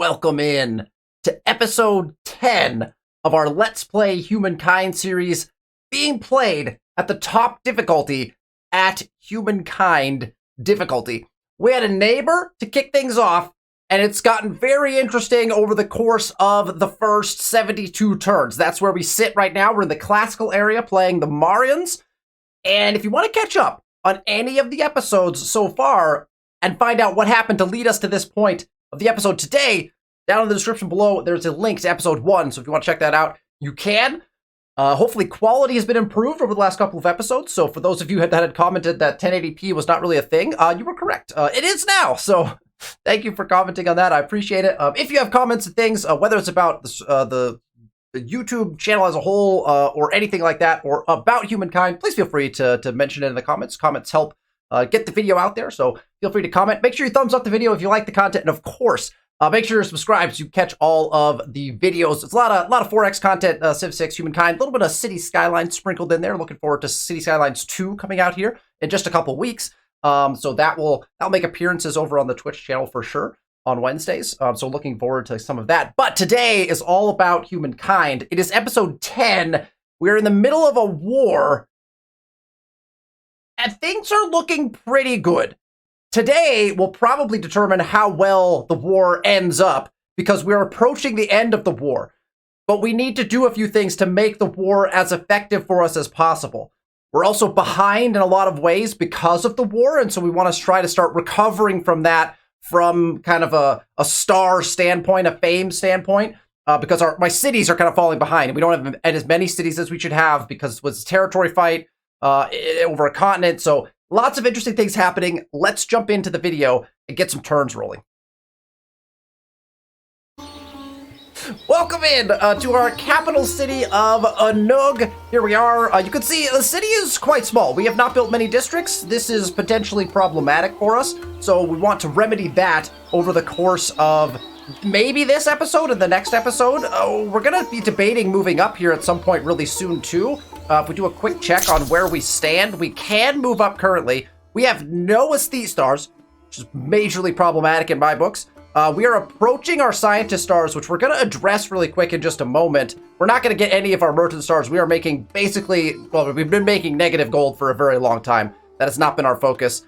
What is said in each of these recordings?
welcome in to episode 10 of our Let's Play Humankind series, being played at the top difficulty at Humankind difficulty. We had a neighbor to kick things off, and it's gotten very interesting over the course of the first 72 turns. That's where we sit right now. We're in the classical area playing the Marians. And if you want to catch up on any of the episodes so far and find out what happened to lead us to this point of the episode today, down in the description below, there's a link to episode 1. So if you want to check that out, you can. Hopefully quality has been improved over the last couple of episodes. So for those of you that had commented that 1080p was not really a thing, you were correct. It is now. So thank you for commenting on that. I appreciate it. If you have comments and things, whether it's about the YouTube channel as a whole or anything like that, or about Humankind, please feel free to mention it in the comments. Comments help get the video out there, so feel free to comment. Make sure you thumbs up the video if you like the content, and of course, make sure you're subscribed so you catch all of the videos. It's a lot of 4X content, Civ 6, Humankind, a little bit of City Skylines sprinkled in there. Looking forward to City Skylines 2 coming out here in just a couple weeks. So that'll make appearances over on the Twitch channel for sure on Wednesdays. So looking forward to some of that. But today is all about Humankind. It is episode 10. We're in the middle of a war, and things are looking pretty good. Today will probably determine how well the war ends up, because we're approaching the end of the war. But we need to do a few things to make the war as effective for us as possible. We're also behind in a lot of ways because of the war, and so we want to try to start recovering from that from kind of a star standpoint, a fame standpoint, because my cities are kind of falling behind. We don't have as many cities as we should have because it was a territory fight over a continent. So lots of interesting things happening. Let's jump into the video and get some turns rolling. Welcome in to our capital city of Anug. Here we are. You can see the city is quite small. We have not built many districts. This is potentially problematic for us, so we want to remedy that over the course of maybe this episode and the next episode. We're going to be debating moving up here at some point really soon too. If we do a quick check on where we stand, we can move up currently. We have no aesthete stars, which is majorly problematic in my books. We are approaching our scientist stars, which we're going to address really quick in just a moment. We're not going to get any of our merchant stars. We are making basically, well, we've been making negative gold for a very long time. That has not been our focus.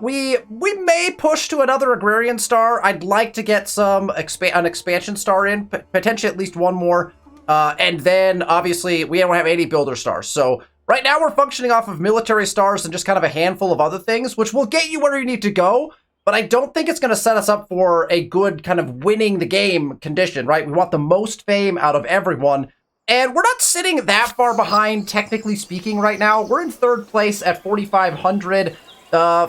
We may push to another agrarian star. I'd like to get an expansion star in, potentially at least one more. And then obviously we don't have any builder stars. So right now we're functioning off of military stars and just kind of a handful of other things, which will get you where you need to go. But I don't think it's going to set us up for a good kind of winning the game condition, right? We want the most fame out of everyone. And we're not sitting that far behind, technically speaking, right now. We're in third place at 4,500.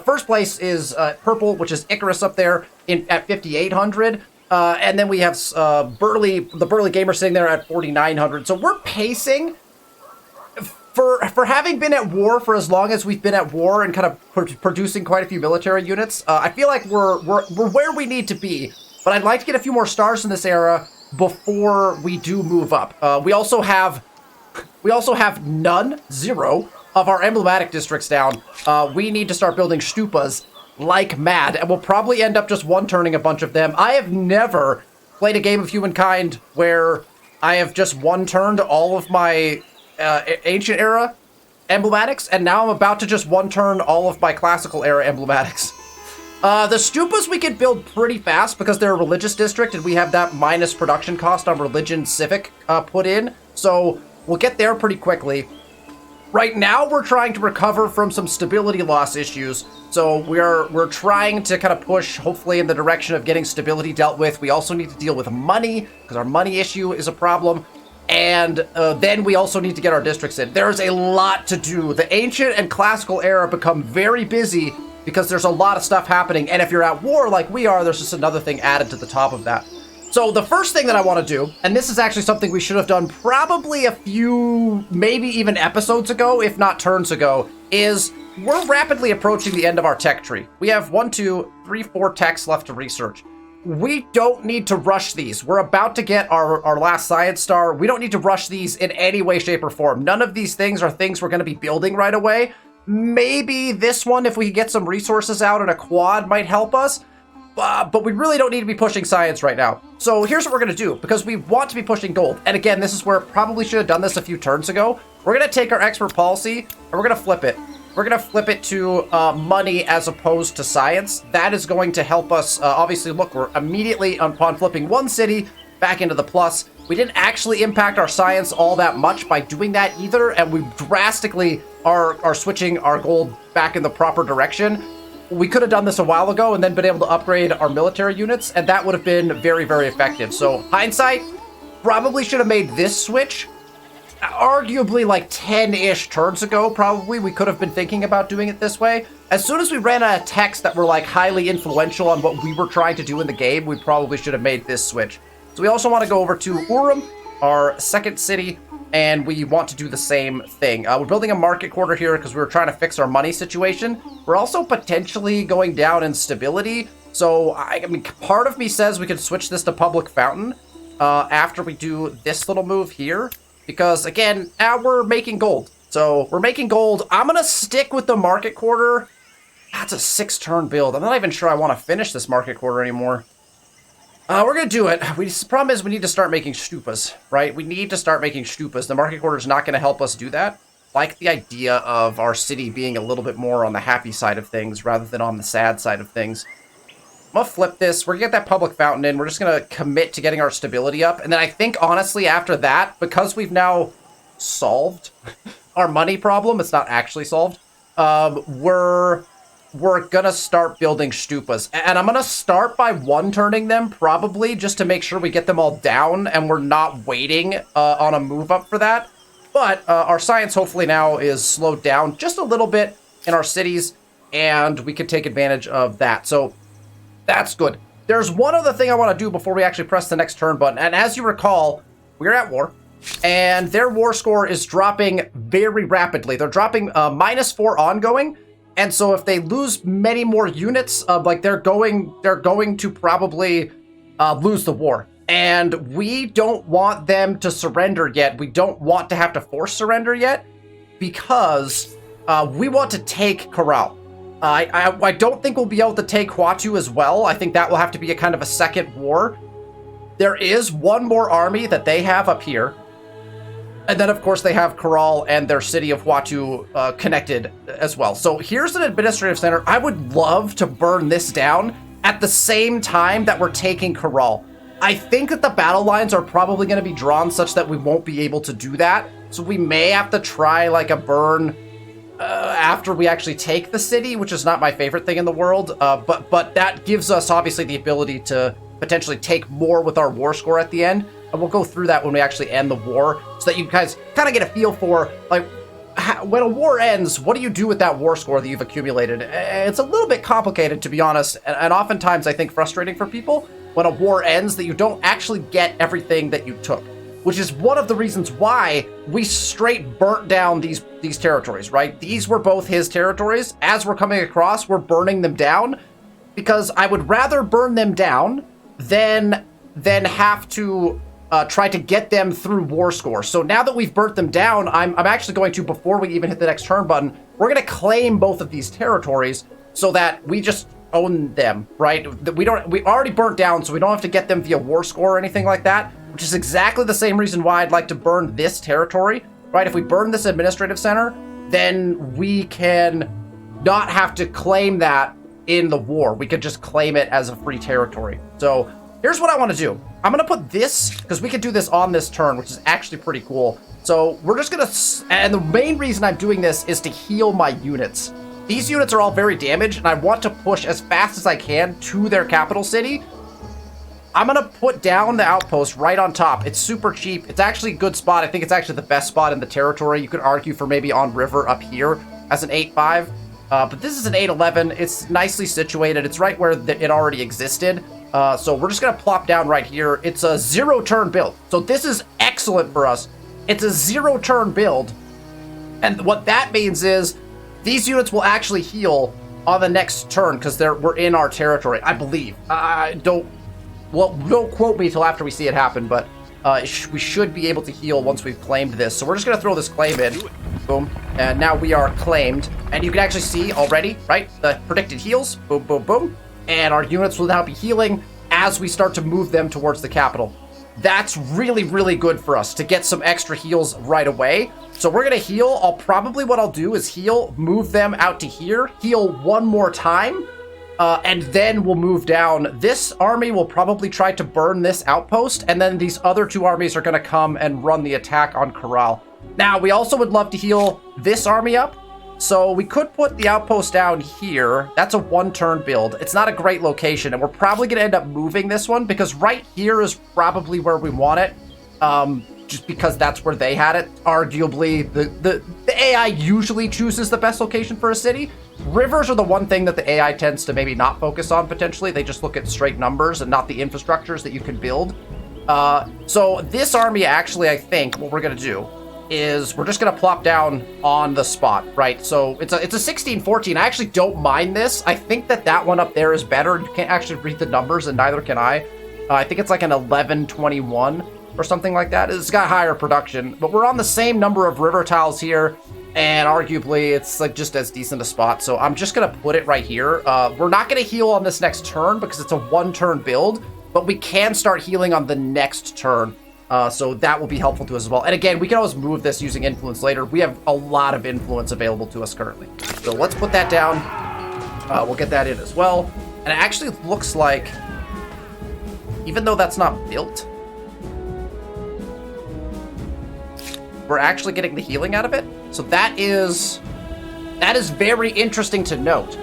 First place is purple, which is Icarus up there at 5,800. And then we have the Burly Gamer sitting there at 4,900. So we're pacing. For having been at war for as long as we've been at war and kind of producing quite a few military units, I feel like we're where we need to be. But I'd like to get a few more stars in this era before we do move up. We also have zero of our emblematic districts down. We need to start building stupas like mad, and we'll probably end up just one-turning a bunch of them. I have never played a game of Humankind where I have just one-turned all of my ancient era emblematics, and now I'm about to just one-turn all of my classical era emblematics. The stupas we can build pretty fast because they're a religious district, and we have that minus production cost on religion civic put in, so we'll get there pretty quickly. Right now, we're trying to recover from some stability loss issues, so we're trying to kind of push, hopefully, in the direction of getting stability dealt with. We also need to deal with money, because our money issue is a problem, and then we also need to get our districts in. There's a lot to do. The ancient and classical era become very busy because there's a lot of stuff happening, and if you're at war like we are, there's just another thing added to the top of that. So the first thing that I want to do, and this is actually something we should have done probably a few, maybe even episodes ago, if not turns ago, is we're rapidly approaching the end of our tech tree. We have 1, 2, 3, 4 techs left to research. We don't need to rush these. We're about to get our last science star. We don't need to rush these in any way, shape, or form. None of these things are things we're going to be building right away. Maybe this one, if we get some resources out and a quad, might help us. but we really don't need to be pushing science right now. So here's what we're going to do, because we want to be pushing gold. And again, this is where probably should have done this a few turns ago. We're going to take our expert policy and we're going to flip it. We're going to flip it to money as opposed to science. That is going to help us. Obviously, look, we're immediately upon flipping one city back into the plus. We didn't actually impact our science all that much by doing that either. And we drastically are switching our gold back in the proper direction. We could have done this a while ago and then been able to upgrade our military units, and that would have been very, very effective. So hindsight, probably should have made this switch. Arguably like 10-ish turns ago, probably we could have been thinking about doing it this way. As soon as we ran out of texts that were like highly influential on what we were trying to do in the game, we probably should have made this switch. So we also want to go over to Urim, our second city, and we want to do the same thing. We're building a market quarter here because we were trying to fix our money situation. We're also potentially going down in stability. So, I mean, part of me says we could switch this to public fountain after we do this little move here. Because, again, now we're making gold. So, we're making gold. I'm going to stick with the market quarter. That's a 6-turn build. I'm not even sure I want to finish this market quarter anymore. We're going to do it. The problem is we need to start making stupas, right? We need to start making stupas. The market quarter is not going to help us do that. Like the idea of our city being a little bit more on the happy side of things rather than on the sad side of things. I'm going to flip this. We're going to get that public fountain in. We're just going to commit to getting our stability up. And then I think, honestly, after that, because we've now solved our money problem, it's not actually solved, we're gonna start building stupas. And I'm gonna start by one-turning them, probably, just to make sure we get them all down and we're not waiting on a move up for that. But our science hopefully now is slowed down just a little bit in our cities, and we can take advantage of that. So that's good. There's one other thing I want to do before we actually press the next turn button. And as you recall, we're at war, and their war score is dropping very rapidly. They're dropping -4 ongoing. And so if they lose many more units, like they're going to probably lose the war. And we don't want them to surrender yet. We don't want to have to force surrender yet because we want to take Caral. I don't think we'll be able to take Huatu as well. I think that will have to be a kind of a second war. There is one more army that they have up here. And then, of course, they have Caral and their city of Huatu connected as well. So here's an administrative center. I would love to burn this down at the same time that we're taking Caral. I think that the battle lines are probably going to be drawn such that we won't be able to do that. So we may have to try like a burn after we actually take the city, which is not my favorite thing in the world. But that gives us, obviously, the ability to potentially take more with our war score at the end. And we'll go through that when we actually end the war so that you guys kind of get a feel for, like, when a war ends, what do you do with that war score that you've accumulated? It's a little bit complicated, to be honest, and oftentimes I think frustrating for people when a war ends that you don't actually get everything that you took, which is one of the reasons why we straight burnt down these territories, right? These were both his territories. As we're coming across, we're burning them down because I would rather burn them down than have to try to get them through war score. So now that we've burnt them down, I'm actually going to, before we even hit the next turn button, we're going to claim both of these territories so that we just own them, right? We already burnt down, so we don't have to get them via war score or anything like that, which is exactly the same reason why I'd like to burn this territory, right? If we burn this administrative center, then we can not have to claim that in the war. We could just claim it as a free territory. So here's what I want to do. I'm going to put this, because we can do this on this turn, which is actually pretty cool. So we're just going to, and the main reason I'm doing this is to heal my units. These units are all very damaged, and I want to push as fast as I can to their capital city. I'm going to put down the outpost right on top. It's super cheap. It's actually a good spot. I think it's actually the best spot in the territory. You could argue for maybe on river up here as an 8-5. But this is an 8-11. It's nicely situated. It's right where it already existed. So we're just going to plop down right here. It's a 0-turn build. So this is excellent for us. It's a 0-turn build. And what that means is these units will actually heal on the next turn because we're in our territory, I believe. Don't quote me till after we see it happen, but we should be able to heal once we've claimed this. So we're just going to throw this claim in. Boom. And now we are claimed. And you can actually see already, right? The predicted heals. Boom, boom, boom. and our units will now be healing as we start to move them towards the capital. That's really, really good for us to get some extra heals right away. So we're going to heal. What I'll do is heal, move them out to here, heal one more time, and then we'll move down. This army will probably try to burn this outpost, and then these other two armies are going to come and run the attack on Caral. Now, we also would love to heal this army up, so we could put the outpost down here. That's a one-turn build. It's not a great location, and we're probably going to end up moving this one, because right here is probably where we want it, just because that's where they had it. Arguably, the AI usually chooses the best location for a city. Rivers are the one thing that the AI tends to maybe not focus on, potentially. They just look at straight numbers and not the infrastructures that you can build. So this army, actually, I think what we're going to do is we're just going to plop down on the spot, right? So it's a 16-14. I actually don't mind this. I think that one up there is better. You can't actually read the numbers, and neither can I. I think it's like an 11-21 or something like that. It's got higher production, but we're on the same number of river tiles here, and arguably it's like just as decent a spot. So I'm just going to put it right here. We're not going to heal on this next turn because it's a one-turn build, but we can start healing on the next turn. So that will be helpful to us as well. And again, we can always move this using influence later. We have a lot of influence available to us currently. So let's put that down. We'll get that in as well. And it actually looks like, even though that's not built, we're actually getting the healing out of it. So that is very interesting to note.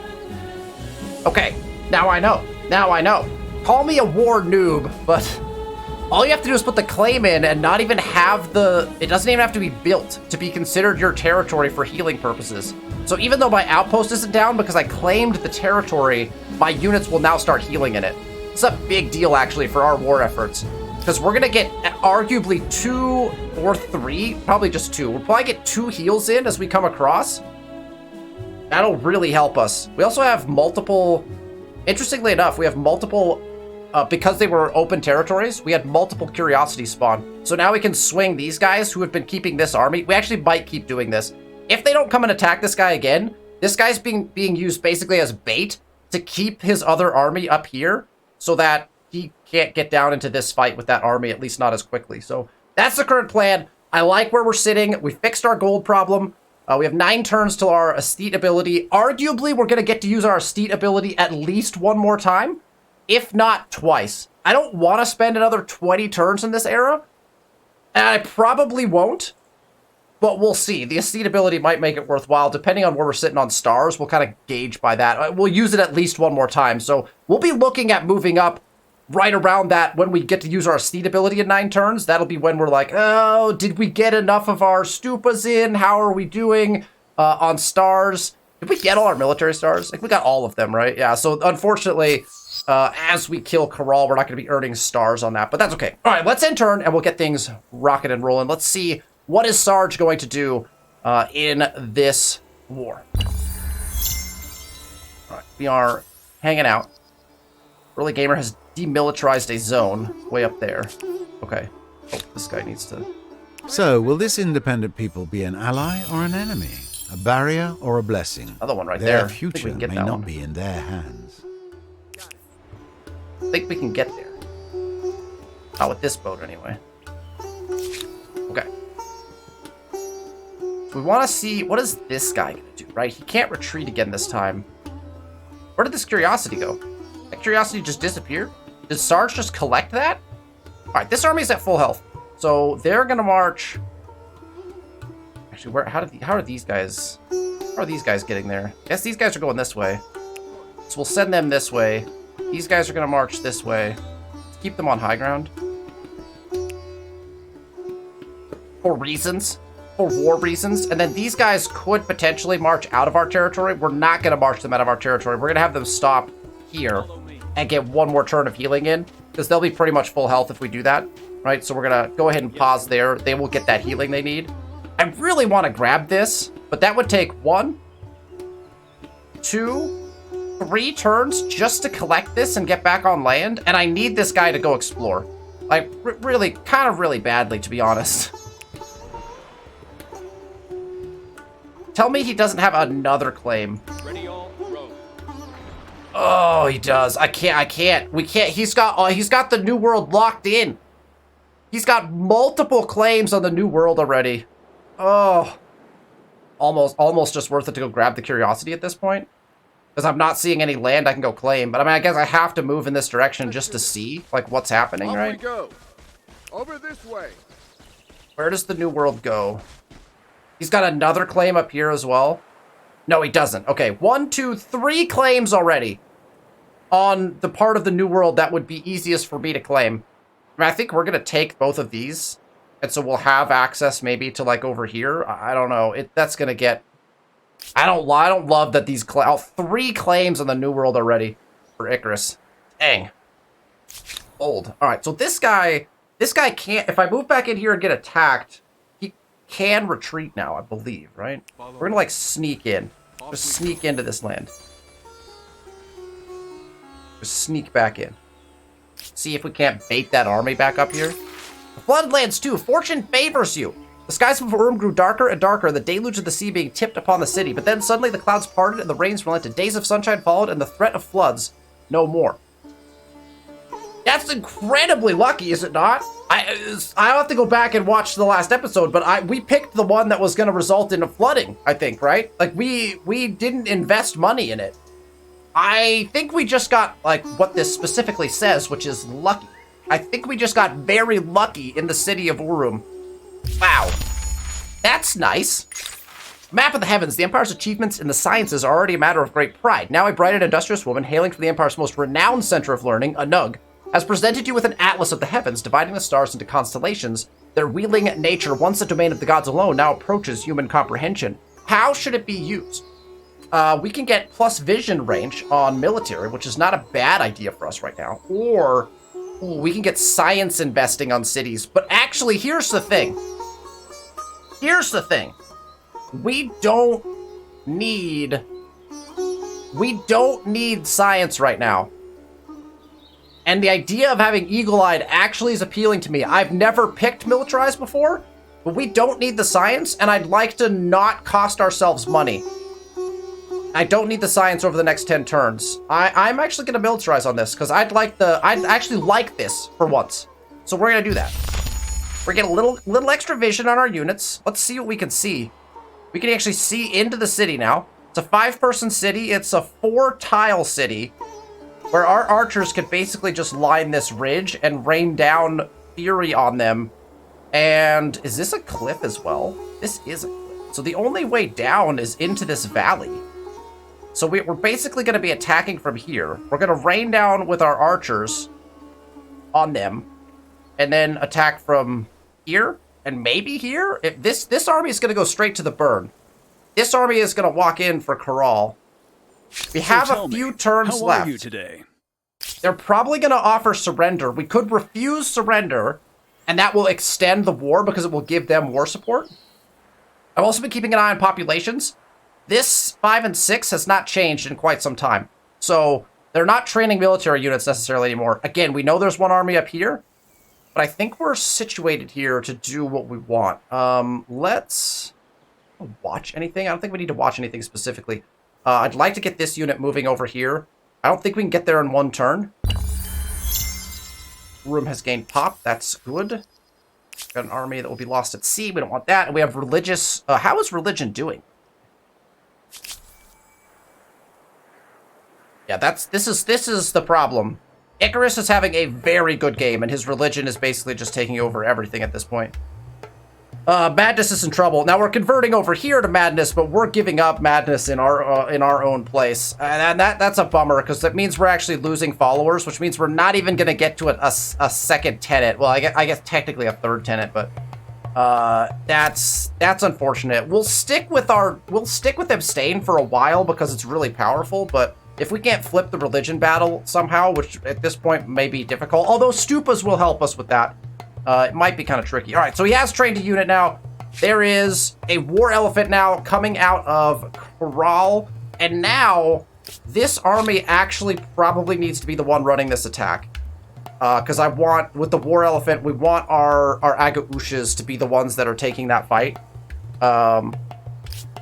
Okay, now I know. Call me a war noob, but all you have to do is put the claim in and not even have it doesn't even have to be built to be considered your territory for healing purposes. So even though my outpost isn't down because I claimed the territory, my units will now start healing in it. It's a big deal, actually, for our war efforts, because we're going to get arguably 2 or 3, probably just 2. We'll probably get 2 heals in as we come across. That'll really help us. We also have multiple, interestingly enough, we have multiple, because they were open territories, we had multiple curiosities spawn. So now we can swing these guys who have been keeping this army. We actually might keep doing this. If they don't come and attack this guy again, this guy's being used basically as bait to keep his other army up here so that he can't get down into this fight with that army, at least not as quickly. So that's the current plan. I like where we're sitting. We fixed our gold problem. We have 9 turns till our Esthete ability. Arguably, we're going to get to use our Esthete ability at least one more time, if not twice. I don't want to spend another 20 turns in this era, and I probably won't, but we'll see. The Esthete ability might make it worthwhile. Depending on where we're sitting on stars, we'll kind of gauge by that. We'll use it at least one more time, so we'll be looking at moving up right around that when we get to use our Esthete ability in 9 turns. That'll be when we're like, oh, did we get enough of our stupas in? How are we doing on stars? Did we get all our military stars? Like, we got all of them, right? Yeah, so unfortunately, as we kill Caral, we're not going to be earning stars on that, but that's okay. All right, let's end turn, and we'll get things rocking and rolling. Let's see, what is Sarge going to do in this war? All right, we are hanging out. Early Gamer has demilitarized a zone way up there. Okay. Oh, this guy needs to... So, will this independent people be an ally or an enemy? A barrier or a blessing? Another one right Their there. future may not be in their hands. I think we can get there. Not with this boat, anyway. Okay. We want to see... What is this guy going to do, right? He can't retreat again this time. Where did this curiosity go? That curiosity just disappeared? Did Sarge just collect that? Alright, this army's at full health. So they're gonna march... Actually, how are these guys... How are these guys getting there? I guess these guys are going this way. So we'll send them this way. These guys are gonna march this way. Let's keep them on high ground. For reasons. For war reasons. And then these guys could potentially march out of our territory. We're not gonna march them out of our territory. We're gonna have them stop here and get one more turn of healing in, because they'll be pretty much full health if we do that, right? So we're gonna go ahead and pause there. They will get that healing they need. I really want to grab this, but that would take 1, 2, 3 turns just to collect this and get back on land, and I need this guy to go explore. Like, really, kind of really badly, to be honest. Tell me he doesn't have another claim. Oh, he does. I can't. We can't. He's got the New World locked in. He's got multiple claims on the New World already. Oh. Almost just worth it to go grab the curiosity at this point. Because I'm not seeing any land I can go claim. But I mean, I guess I have to move in this direction just to see, like, what's happening, right? Off we go. Over this way. Where does the New World go? He's got another claim up here as well. No, he doesn't. Okay, 1, 2, 3 claims already on the part of the New World that would be easiest for me to claim. I mean, I think we're going to take both of these, and so we'll have access maybe to, like, over here. I don't know. That's going to get... I don't love that these... 3 claims on the New World already for Icarus. Dang. Old. All right, so this guy can't... If I move back in here and get attacked... can retreat now, I believe, right? We're gonna, like, sneak in. Just sneak into this land. Just sneak back in. See if we can't bait that army back up here. The flooded lands, too. Fortune favors you. The skies of Urim grew darker and darker, the deluge of the sea being tipped upon the city. But then suddenly the clouds parted and the rains relented. Days of sunshine followed and the threat of floods no more. That's incredibly lucky, is it not? I'll have to go back and watch the last episode, but we picked the one that was going to result in a flooding, I think, right? Like, we didn't invest money in it. I think we just got, like, what this specifically says, which is lucky. I think we just got very lucky in the city of Urim. Wow. That's nice. Map of the heavens. The Empire's achievements in the sciences are already a matter of great pride. Now a bright and industrious woman, hailing from the Empire's most renowned center of learning, Anug, has presented you with an atlas of the heavens, dividing the stars into constellations. Their wheeling nature, once a domain of the gods alone, now approaches human comprehension. How should it be used? We can get plus vision range on military, which is not a bad idea for us right now. Or we can get science investing on cities. But actually, here's the thing. Here's the thing. We don't need science right now. And the idea of having Eagle-Eyed actually is appealing to me. I've never picked militarized before, but we don't need the science, and I'd like to not cost ourselves money. I don't need the science over the next 10 turns. I'm actually going to militarize on this, because I'd actually like this for once. So we're going to do that. We're going to get a little extra vision on our units. Let's see what we can see. We can actually see into the city now. It's a 5-person city. It's a 4-tile city, where our archers could basically just line this ridge and rain down fury on them. And is this a cliff as well? This is a cliff. So the only way down is into this valley. So we're basically going to be attacking from here. We're going to rain down with our archers on them, and then attack from here, and maybe here. If this army is going to go straight to the burn. This army is going to walk in for Caral. We have a few turns left. How are you today? They're probably going to offer surrender. We could refuse surrender, and that will extend the war because it will give them war support. I've also been keeping an eye on populations. This 5 and 6 has not changed in quite some time. So they're not training military units necessarily anymore. Again, we know there's one army up here, but I think we're situated here to do what we want. Let's watch anything. I don't think we need to watch anything specifically. I'd like to get this unit moving over here. I don't think we can get there in one turn. Room has gained pop. That's good. Got an army that will be lost at sea. We don't want that. And we have religious... how is religion doing? Yeah, this is the problem. Icarus is having a very good game, and his religion is basically just taking over everything at this point. Madness is in trouble. Now we're converting over here to madness, but we're giving up madness in our own place, and that's a bummer because that means we're actually losing followers, which means we're not even going to get to a second tenant. Well, I guess technically a third tenant, but that's unfortunate. We'll stick with abstain for a while because it's really powerful, but if we can't flip the religion battle somehow, which at this point may be difficult, although stupas will help us with that. It might be kind of tricky. All right, so he has trained a unit now. There is a war elephant now coming out of Caral, and now this army actually probably needs to be the one running this attack. Because with the war elephant, we want our Agaushas to be the ones that are taking that fight.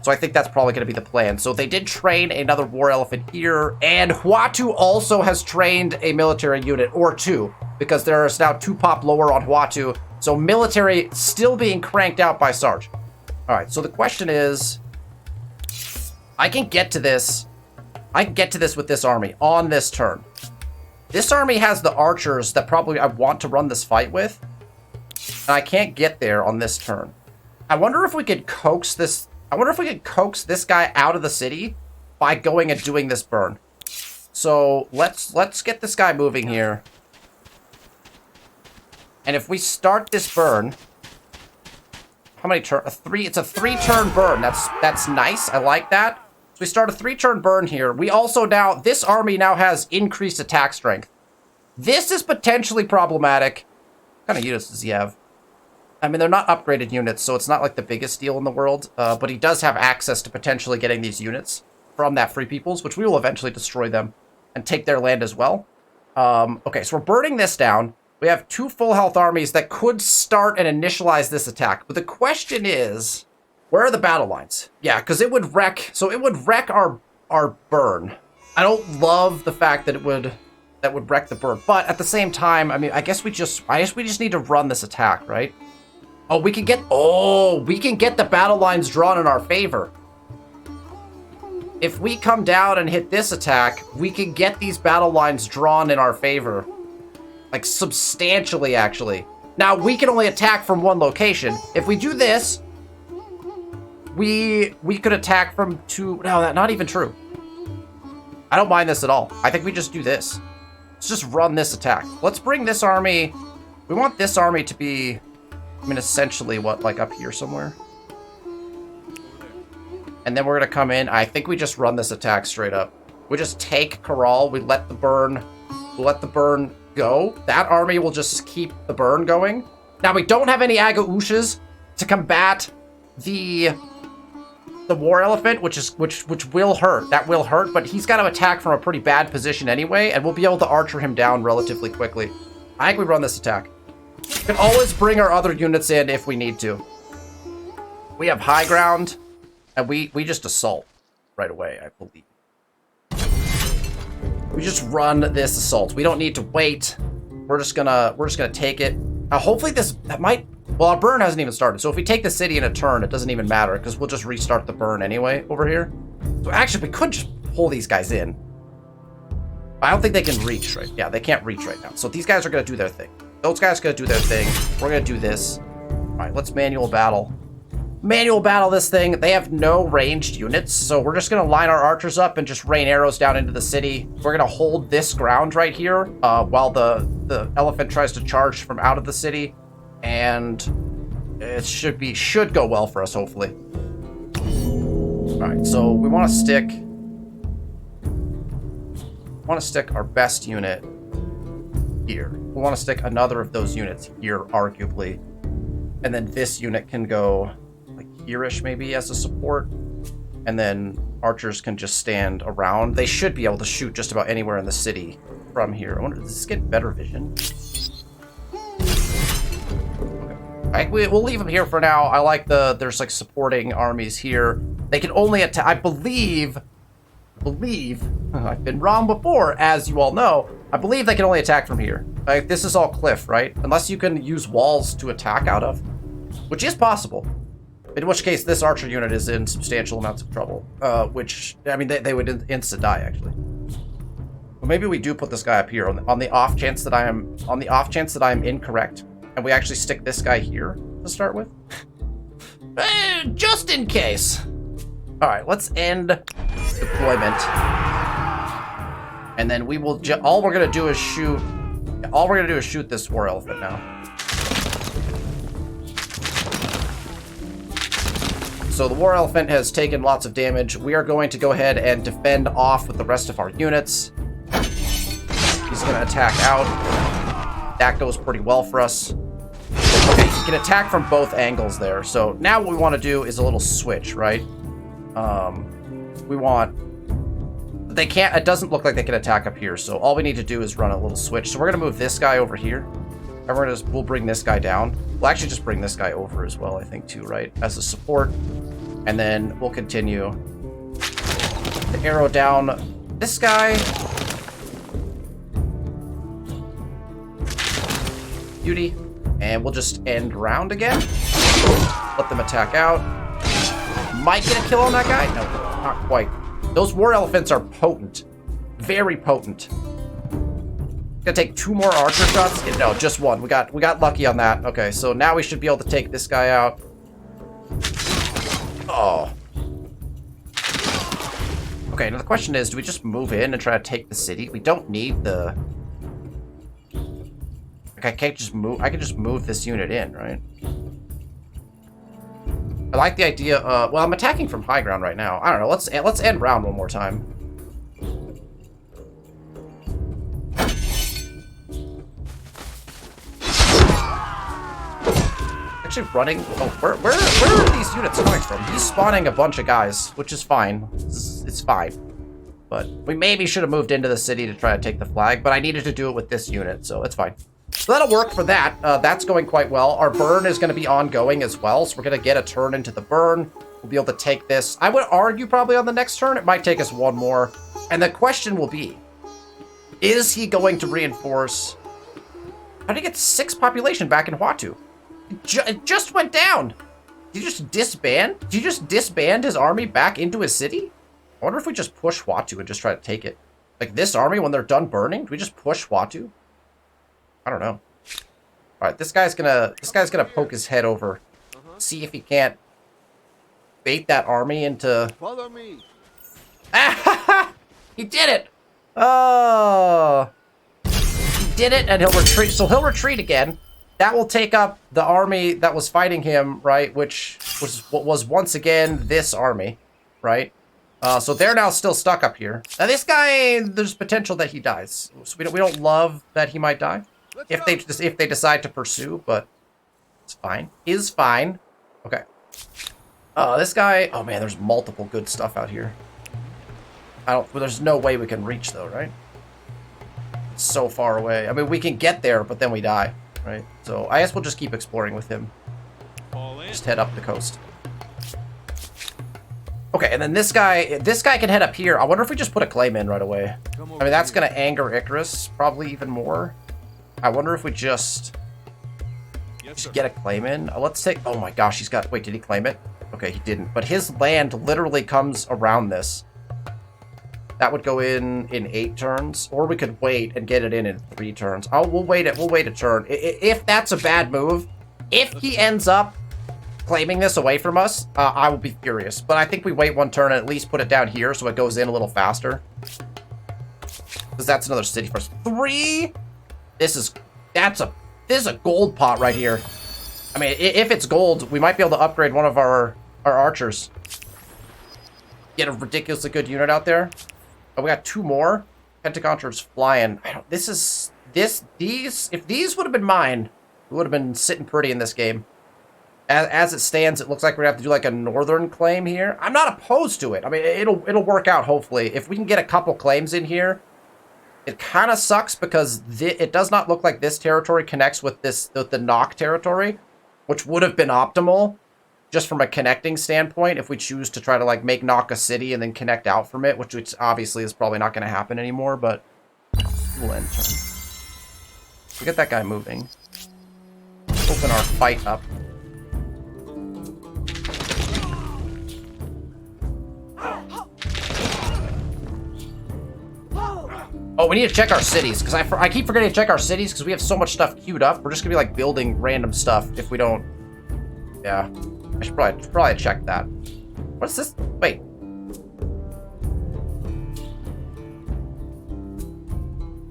So I think that's probably going to be the plan. So they did train another war elephant here, and Huatu also has trained a military unit, or two, because there is now 2 pop lower on Huatu. So military still being cranked out by Sarge. All right, so the question is, I can get to this with this army on this turn. This army has the archers that probably I want to run this fight with, and I can't get there on this turn. I wonder if we could coax this... I wonder if we could coax this guy out of the city by going and doing this burn. So let's get this guy moving here. And if we start this burn, how many turn? It's a 3-turn burn. That's nice. I like that. So we start a 3-turn burn here. We also now, this army now has increased attack strength. This is potentially problematic. What kind of units does he have? I mean, they're not upgraded units, so it's not like the biggest deal in the world. But he does have access to potentially getting these units from that Free Peoples, which we will eventually destroy them and take their land as well. Okay, so we're burning this down. We have 2 full health armies that could start and initialize this attack. But the question is, where are the battle lines? Yeah, because it would wreck. So it would wreck our burn. I don't love the fact that that would wreck the burn. But at the same time, I mean, I guess we just need to run this attack, right? Oh, we can get the battle lines drawn in our favor. If we come down and hit this attack, we can get these battle lines drawn in our favor. Like, substantially, actually. Now, we can only attack from one location. If we do this, we could attack from 2... No, that's not even true. I don't mind this at all. I think we just do this. Let's just run this attack. Let's bring this army... We want this army to be... I mean, essentially, what, like up here somewhere? And then we're going to come in. I think we just run this attack straight up. We just take Caral. We let the burn go. That army will just keep the burn going. Now, we don't have any Agaushes to combat the war elephant, which will hurt. That will hurt, but he's got to attack from a pretty bad position anyway, and we'll be able to archer him down relatively quickly. I think we run this attack. We can always bring our other units in if we need to. We have high ground, and we just assault right away, I believe. We just run this assault. We don't need to wait. We're just gonna take it. Hopefully well, our burn hasn't even started. So if we take the city in a turn, it doesn't even matter because we'll just restart the burn anyway over here. So actually, we could just pull these guys in. I don't think they can reach, right? Yeah, they can't reach right now. So these guys are gonna do their thing. Those guys are gonna do their thing. We're gonna do this. All right, let's manual battle. Manual battle this thing. They have no ranged units, so we're just gonna line our archers up and just rain arrows down into the city. We're gonna hold this ground right here while the elephant tries to charge from out of the city, and it should go well for us, hopefully. All right, so we want to stick our best unit here. We want to stick another of those units here, arguably, and then this unit can go like here-ish maybe as a support, and then archers can just stand around. They should be able to shoot just about anywhere in the city from here. I wonder, does this get better vision? Okay. We'll leave them here for now. I like there's like supporting armies here. They can only attack, I believe, I've been wrong before, as you all know. I believe they can only attack from here. Like, this is all cliff, right? Unless you can use walls to attack out of, which is possible. In which case, this archer unit is in substantial amounts of trouble. Which, I mean, they would insta die, actually. Well, maybe we do put this guy up here on the off chance that I am incorrect, and we actually stick this guy here to start with. Just in case. All right, let's end deployment, and then we will. All we're gonna do is shoot. All we're gonna do is shoot this war elephant now. So the war elephant has taken lots of damage. We are going to go ahead and defend off with the rest of our units. He's gonna attack out. That goes pretty well for us. Okay, he can attack from both angles there. So now what we want to do is a little switch, right? They can't, it doesn't look like they can attack up here, so all we need to do is run a little switch. So we're gonna move this guy over here, and we'll bring this guy down. We'll actually just bring this guy over as well, I think, too, right? As a support. And then we'll continue to arrow down this guy. Beauty. And we'll just end round again. Let them attack out. Might get a kill on that guy. No, not quite. Those war elephants are potent. Very potent. Gonna take 2 more archer shots. No, just 1. We got lucky on that. Okay, so now we should be able to take this guy out. Oh. Okay, now the question is, do we just move in and try to take the city? We don't need the... Like, I can't just move... I can just move this unit in, right? I like the idea of... Well, I'm attacking from high ground right now. I don't know. Let's end round one more time. Actually running... Oh, where are these units coming from? He's spawning a bunch of guys, which is fine. It's fine. But we maybe should have moved into the city to try to take the flag, but I needed to do it with this unit, so it's fine. So that'll work for that. That's going quite well. Our burn is going to be ongoing as well, so we're going to get a turn into the burn. We'll be able to take this. I would argue probably on the next turn, it might take us 1 more. And the question will be, is he going to reinforce... How did he get 6 population back in Huatu? It just went down. Did he just disband? Did he just disband his army back into his city? I wonder if we just push Huatu and just try to take it. Like this army, when they're done burning, do we just push Huatu? I don't know. All right, this guy's gonna poke his head over, see if he can't bait that army into. Follow me. He did it. Oh, he did it, and he'll retreat. So he'll retreat again. That will take up the army that was fighting him, right? Which was once again this army, right? So they're now still stuck up here. Now this guy, there's potential that he dies. So we don't love that he might die if they decide to pursue, but it's fine. Is fine. Okay. This guy. Oh man, there's multiple good stuff out here. There's no way we can reach though, right? It's so far away. I mean, we can get there, but then we die. Right, so I guess we'll just keep exploring with him. Just head up the coast. Okay, and then this guy can head up here. I wonder if we just put a claim in right away. I mean, that's gonna anger Icarus probably even more. I wonder if we just get a claim in. Let's take. Oh my gosh, he's got. Wait, did he claim it? Okay, he didn't. But his land literally comes around this. That would go in 8 turns, or we could wait and get it in 3 turns. Oh, we'll wait a turn. If that's a bad move, if he ends up claiming this away from us, I will be furious. But I think we wait 1 turn and at least put it down here so it goes in a little faster. Because that's another city for us. 3. This is a gold pot right here. I mean, if it's gold, we might be able to upgrade one of our archers. Get a ridiculously good unit out there. Oh, we got 2 more. Pentacontra's flying. If these would have been mine, we would have been sitting pretty in this game. As it stands, it looks like we're gonna have to do like a northern claim here. I'm not opposed to it. I mean, it'll work out hopefully. If we can get a couple claims in here, it kind of sucks because it does not look like this territory connects with the Nock territory, which would have been optimal. Just from a connecting standpoint, if we choose to try to like make Nock a city and then connect out from it, which obviously is probably not going to happen anymore, but we'll end turn. We get that guy moving. Open our fight up. Oh, we need to check our cities, because I keep forgetting to check our cities because we have so much stuff queued up. We're just going to be like building random stuff if we don't. Yeah. I should probably check that. What's this? Wait.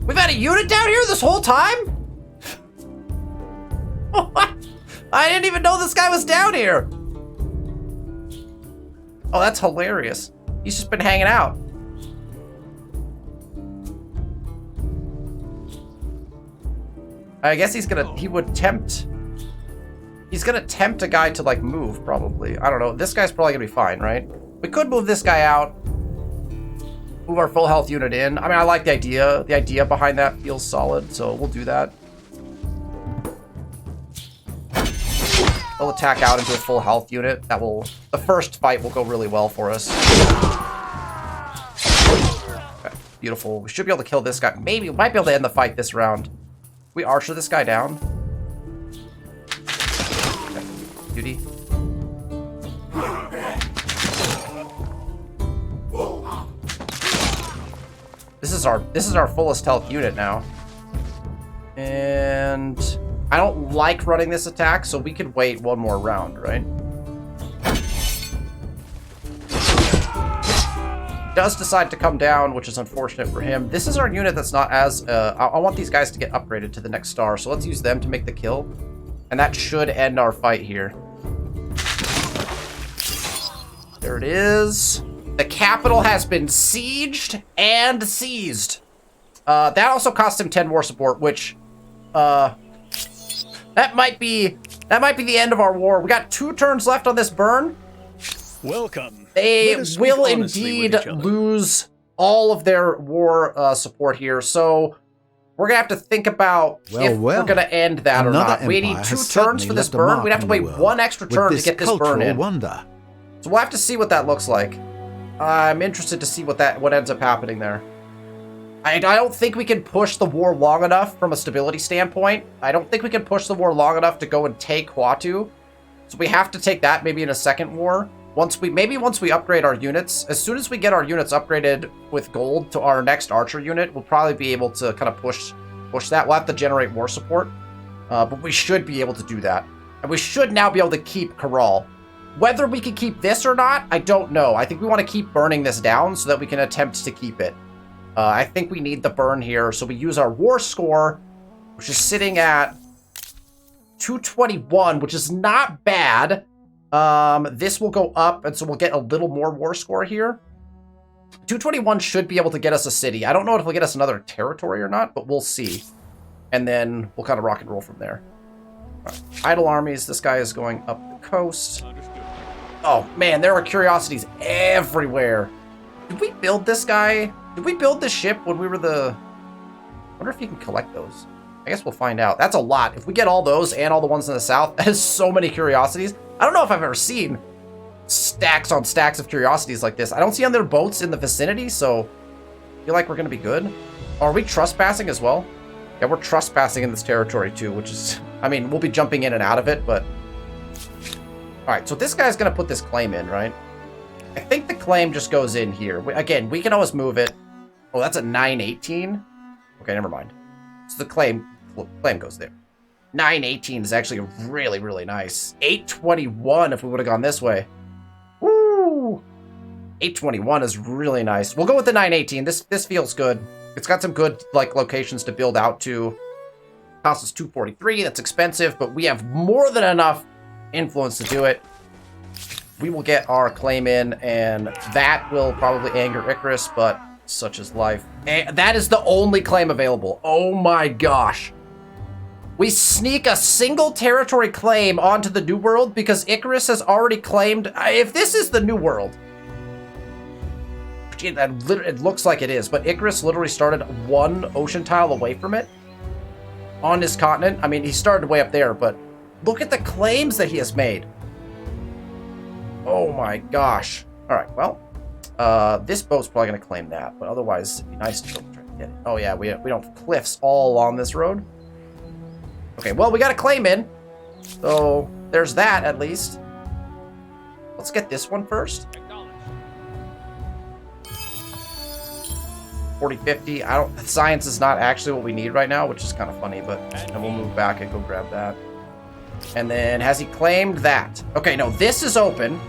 We've had a unit down here this whole time? What? I didn't even know this guy was down here. Oh, that's hilarious. He's just been hanging out. I guess he would tempt. He's gonna tempt a guy to like move, probably. I don't know. This guy's probably gonna be fine, right? We could move this guy out. Move our full health unit in. I mean, I like the idea. The idea behind that feels solid, so we'll do that. They'll attack out into a full health unit. The first fight will go really well for us. Okay, beautiful. We should be able to kill this guy. Maybe we might be able to end the fight this round. We archer this guy down. Okay, beauty. This is our fullest health unit now. And I don't like running this attack, so we could wait one more round, right? He does decide to come down, which is unfortunate for him. This is our unit that's not as... I want these guys to get upgraded to the next star, so let's use them to make the kill. And that should end our fight here. There it is. The capital has been sieged and seized. That also cost him 10 war support, which... that might be the end of our war. We got 2 turns left on this burn. Welcome. They will indeed lose all of their war support here. So we're gonna have to think about if we're gonna end that or not. We need 2 turns for this burn. We'd have to wait 1 extra turn to get this burn in. Wonder. So we'll have to see what that looks like. I'm interested to see what ends up happening there. I don't think we can push the war long enough from a stability standpoint. I don't think we can push the war long enough to go and take Huatu. So we have to take that maybe in a second war. Once we upgrade our units, as soon as we get our units upgraded with gold to our next archer unit, we'll probably be able to kind of push that. We'll have to generate war support. But we should be able to do that. And we should now be able to keep Caral. Whether we can keep this or not, I don't know. I think we want to keep burning this down so that we can attempt to keep it. I think we need the burn here, so we use our war score, which is sitting at 221, which is not bad. This will go up, and so we'll get a little more war score here. 221 should be able to get us a city. I don't know if it'll get us another territory or not, but we'll see. And then we'll kind of rock and roll from there. Right. Idle armies. This guy is going up the coast. Oh, man, there are curiosities everywhere. Did we build this guy? Did we build this ship when we were I wonder if you can collect those. I guess we'll find out. That's a lot. If we get all those and all the ones in the south, that is so many curiosities. I don't know if I've ever seen stacks on stacks of curiosities like this. I don't see other boats in the vicinity, so I feel like we're going to be good. Are we trespassing as well? Yeah, we're trespassing in this territory too, which is... I mean, we'll be jumping in and out of it, but... Alright, so this guy's going to put this claim in, right? I think the claim just goes in here. Again, we can always move it. Oh, that's a 918? Okay, never mind. So the claim goes there. 918 is actually really, really nice. 821 if we would have gone this way. Woo! 821 is really nice. We'll go with the 918. This feels good. It's got some good locations to build out to. Costs us 243. That's expensive, but we have more than enough influence to do it. We will get our claim in, and that will probably anger Icarus, but such is life. And that is the only claim available. Oh my gosh. We sneak a single territory claim onto the New World because Icarus has already claimed... If this is the New World... It looks like it is, but Icarus literally started 1 ocean tile away from it on his continent. I mean, he started way up there, but look at the claims that he has made. Oh my gosh. All right, well, this boat's probably going to claim that, but otherwise it'd be nice to try to get it. Oh yeah, we don't have cliffs all along this road. Okay, well, we got a claim in, so there's that at least. Let's get this one first. 4050. Science is not actually what we need right now, which is kind of funny, but and we'll move back and go grab that. And then has he claimed that? Okay, no, this is open.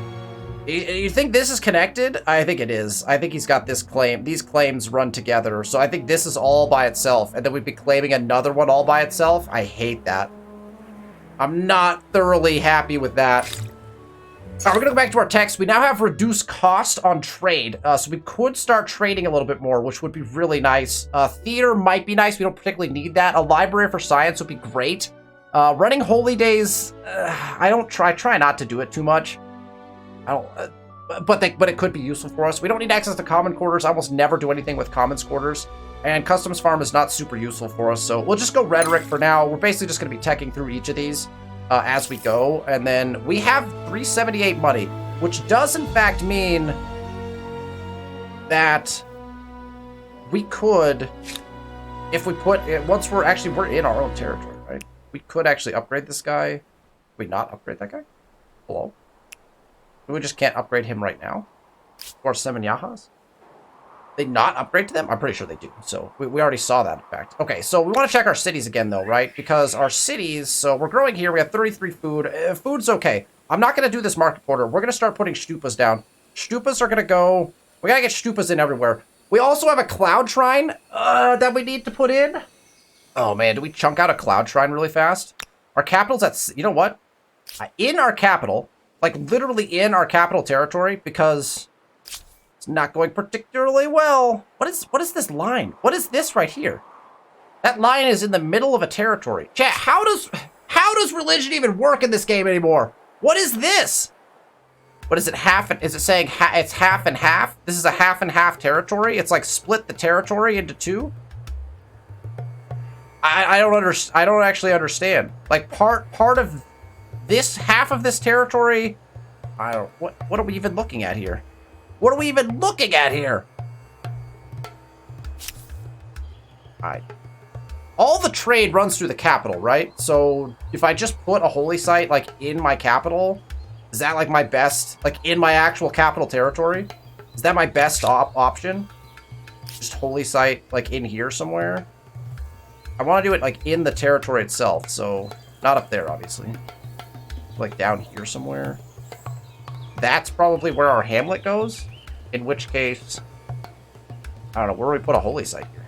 You think this is connected? I think it is. I think he's got this claim. These claims run together. So I think this is all by itself. And then we'd be claiming another one all by itself. I hate that. I'm not thoroughly happy with that. All right, we're going to go back to our text. We now have reduced cost on trade. So we could start trading a little bit more, which would be really nice. Theater might be nice. We don't particularly need that. A library for science would be great. Running holy days, I try not to do it too much. But it could be useful for us. We don't need access to common quarters. I almost never do anything with commons quarters. And customs farm is not super useful for us, so we'll just go rhetoric for now. We're basically just going to be teching through each of these. as we go. And then we have 378 money, which does in fact mean that we could, if we put it, once we're in our own territory, right? We could actually upgrade this guy. Can we not upgrade that guy? Hello? We just can't upgrade him right now? Or Semanyahas? They not upgrade to them? I'm pretty sure they do. So we already saw that, in fact. Okay, so we want to check our cities again, though, right? Because our cities, so we're growing here. We have 33 food. Food's okay. I'm not going to do this market border. We're going to start putting stupas down. Stupas are going to go... We got to get stupas in everywhere. We also have a cloud shrine that we need to put in. Oh, man. Do we chunk out a cloud shrine really fast? Our capital's at... You know what? In our capital, like literally in our capital territory, because... It's not going particularly well. What is this line? What is this right here? That line is in the middle of a territory. Chat, how does religion even work in this game anymore? What is this? What is it, half? Is it saying it's half and half? This is a half and half territory? It's like split the territory into two? I don't actually understand. Like part of this, half of this territory, what are we even looking at here? What are we even looking at here? Alright. All the trade runs through the capital, right? So if I just put a holy site like in my capital, is that like my best, like in my actual capital territory? Is that my best option? Just holy site like in here somewhere? I want to do it like in the territory itself, so not up there, obviously. Like down here somewhere. That's probably where our hamlet goes. In which case, I don't know, where do we put a holy site here?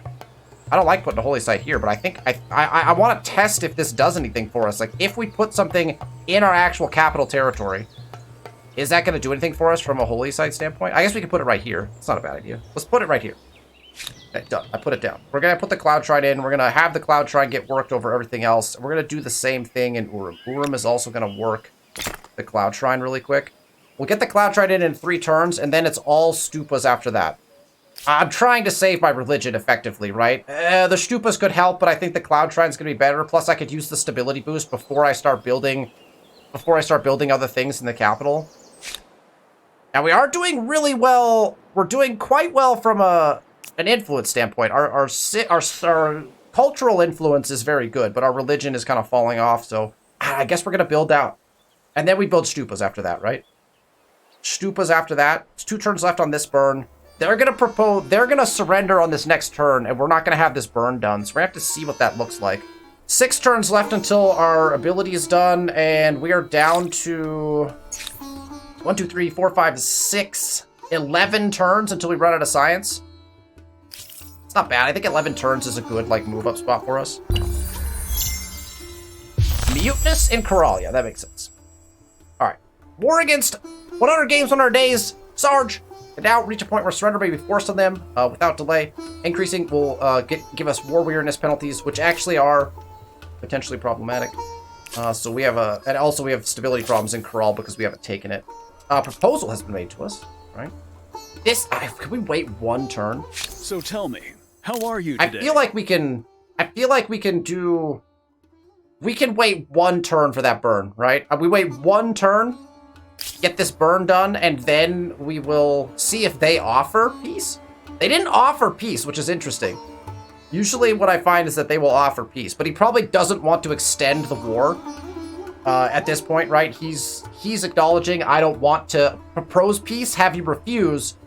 I don't like putting a holy site here, but I think I want to test if this does anything for us. Like, if we put something in our actual capital territory, is that going to do anything for us from a holy site standpoint? I guess we could put it right here. It's not a bad idea. Let's put it right here. Okay, done. I put it down. We're going to put the cloud shrine in. We're going to have the cloud shrine get worked over everything else. We're going to do the same thing in Urim. Urim is also going to work the cloud shrine really quick. We'll get the cloud shrine in 3 turns, and then it's all stupas after that. I'm trying to save my religion effectively, right? The stupas could help, but I think the cloud shrine's going to be better. Plus, I could use the stability boost before I start building other things in the capital. Now, we are doing really well. We're doing quite well from an influence standpoint. Our cultural influence is very good, but our religion is kind of falling off, so I guess we're going to build out. And then we build stupas after that, right? Stupas after that. It's 2 turns left on this burn. They're going to surrender on this next turn, and we're not going to have this burn done, so we're going to have to see what that looks like. 6 turns left until our ability is done, and we are down to 1, 2, 3, 4, 5, 6, 11 turns until we run out of science. It's not bad. I think 11 turns is a good, like, move-up spot for us. Mutinous in Caral. Yeah, that makes sense. Alright. War against 100 games on our days. Sarge. And now reach a point where surrender may be forced on them without delay. Increasing will give us war weariness penalties, which actually are potentially problematic. So we have and also we have stability problems in Caral because we haven't taken it. Proposal has been made to us, right? Can we wait 1 turn? So tell me, how are you today? I feel like we can do. We can wait 1 turn for that burn, right? We wait 1 turn. Get this burn done, and then we will see if they offer peace. They didn't offer peace, which is interesting. Usually what I find is that they will offer peace, but he probably doesn't want to extend the war at this point, right? He's acknowledging, I don't want to propose peace, have you refuse,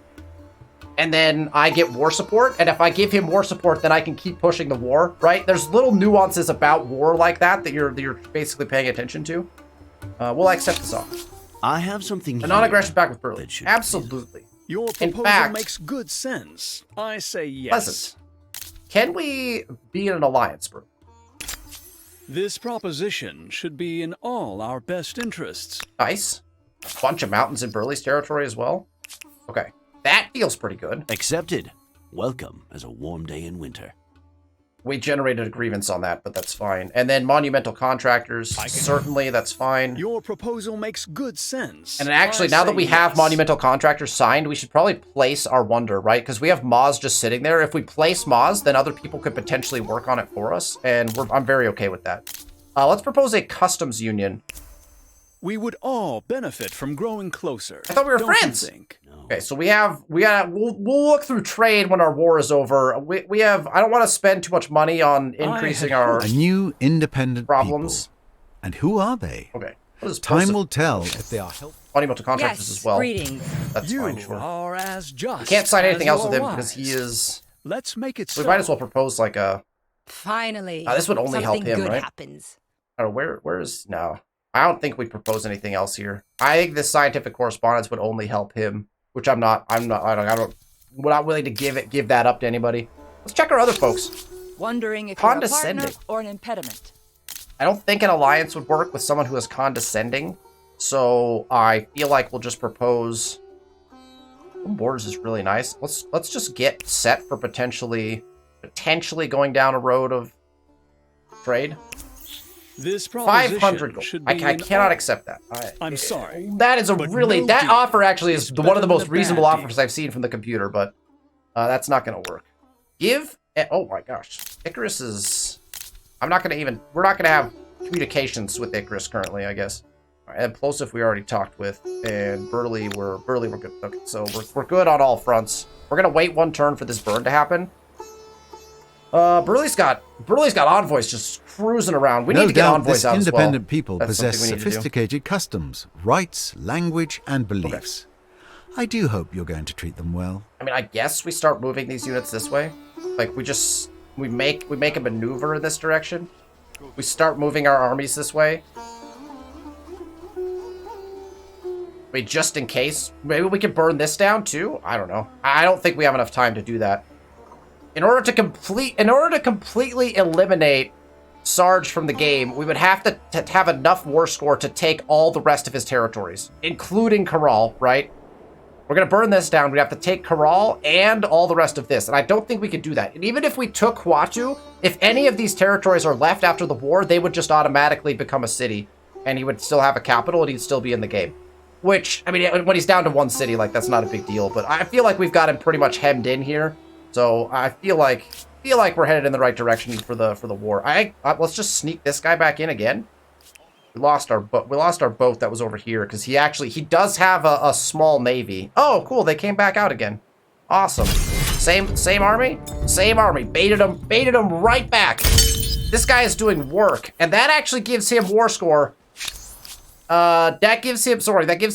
and then I get war support, and if I give him war support, then I can keep pushing the war, right? There's little nuances about war like that you're basically paying attention to. We'll accept this offer. I have something. A non-aggression back with Burley. Absolutely. Your proposal makes good sense. I say yes. Pleasant. Can we be in an alliance, Burley? This proposition should be in all our best interests. Nice. A bunch of mountains in Burley's territory as well. Okay. That feels pretty good. Accepted. Welcome as a warm day in winter. We generated a grievance on that, but that's fine. And then monumental contractors, certainly that's fine. Your proposal makes good sense. And actually, now that we have monumental contractors signed, we should probably place our wonder, right? Because we have Moz just sitting there. If we place Moz, then other people could potentially work on it for us, and I'm very okay with that. Let's propose a customs union. We would all benefit from growing closer. I thought we were don't you friends. think? Okay, so we'll look through trade when our war is over. We have, I don't want to spend too much money on increasing our A new independent problems. people. And who are they? Okay. What is Time postal- will tell if they are helpful. Monumental contractors as well. Greetings. That's You fine, sure. are as just. We can't sign anything as else with him you are because he wise. is. Let's make it so. We might as well propose like a. Finally. This would only help something him, good right? happens. I don't know, where is no. I don't think we propose anything else here. I think this scientific correspondence would only help him, which I'm not. We're not willing to give that up to anybody. Let's check our other folks. Wondering if you're a partner Condescending. or an impediment. I don't think an alliance would work with someone who is condescending. So I feel like we'll just propose. Borders is really nice. Let's just get set for potentially going down a road of trade. This proposition 500 gold. should be I cannot accept that. I'm sorry. That is a but really no that deal offer actually is is one of better the than most a reasonable bad deal. offers I've seen from the computer, but that's not going to work. Oh my gosh, Icarus is. I'm not going to even. We're not going to have communications with Icarus currently, I guess. All right, and Plosive we already talked with, and Burley we're good. Okay, so we're good on all fronts. We're gonna wait one turn for this burn to happen. Burley's got envoys just cruising around. We need No to get doubt envoys this out as well. independent people That's possess something we need to do. sophisticated customs, rights, language, and beliefs. I do hope you're going to treat them well. I mean, I guess we start moving these units this way. Like we make a maneuver in this direction. We start moving our armies this way. I mean, just in case. Maybe we can burn this down too? I don't know. I don't think we have enough time to do that. In order to completely eliminate Sarge from the game, we would have to have enough war score to take all the rest of his territories, including Caral, right? We're going to burn this down. We'd have to take Caral and all the rest of this, and I don't think we could do that. And even if we took Huatu, if any of these territories are left after the war, they would just automatically become a city, and he would still have a capital, and he'd still be in the game. Which, I mean, when he's down to one city, like, that's not a big deal. But I feel like we've got him pretty much hemmed in here. So I feel like we're headed in the right direction for the war. Let's just sneak this guy back in again. We lost our boat that was over here because he does have a small navy. Oh, cool! They came back out again. Awesome. Same army. Baited him right back. This guy is doing work, and that actually gives him war score. That gives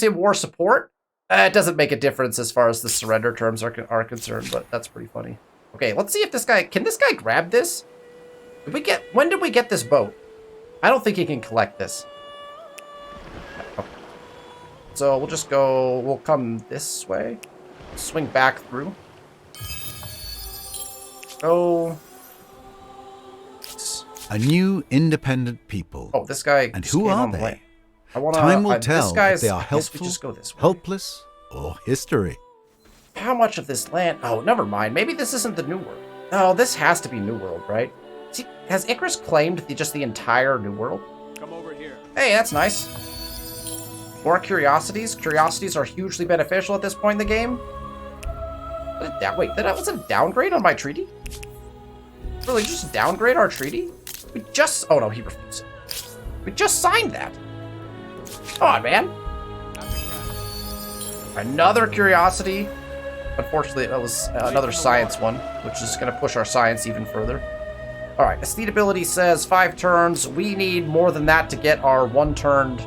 him war support. It doesn't make a difference as far as the surrender terms are concerned, but that's pretty funny. Okay, let's see if can this guy grab this? When did we get this boat? I don't think he can collect this. Okay. So we'll come this way. Swing back through. Go. A new independent people. Oh, this guy. And just who came are on the they? way. Time Time will tell if they are I guess helpful, we just go this way. helpless, or history. How much of this land? Oh, never mind. Maybe this isn't the New World. Oh, this has to be New World, right? See, has Icarus claimed just the entire New World? Come over here. Hey, that's nice. More curiosities. Curiosities are hugely beneficial at this point in the game. Wait, that was a downgrade on my treaty? Really, just downgrade our treaty? Oh no, he refused it. We just signed that. Come on, man. Another curiosity. Unfortunately, that was another science one, which is going to push our science even further. All right, Aesthete ability says 5 turns. We need more than that to get our 1-turned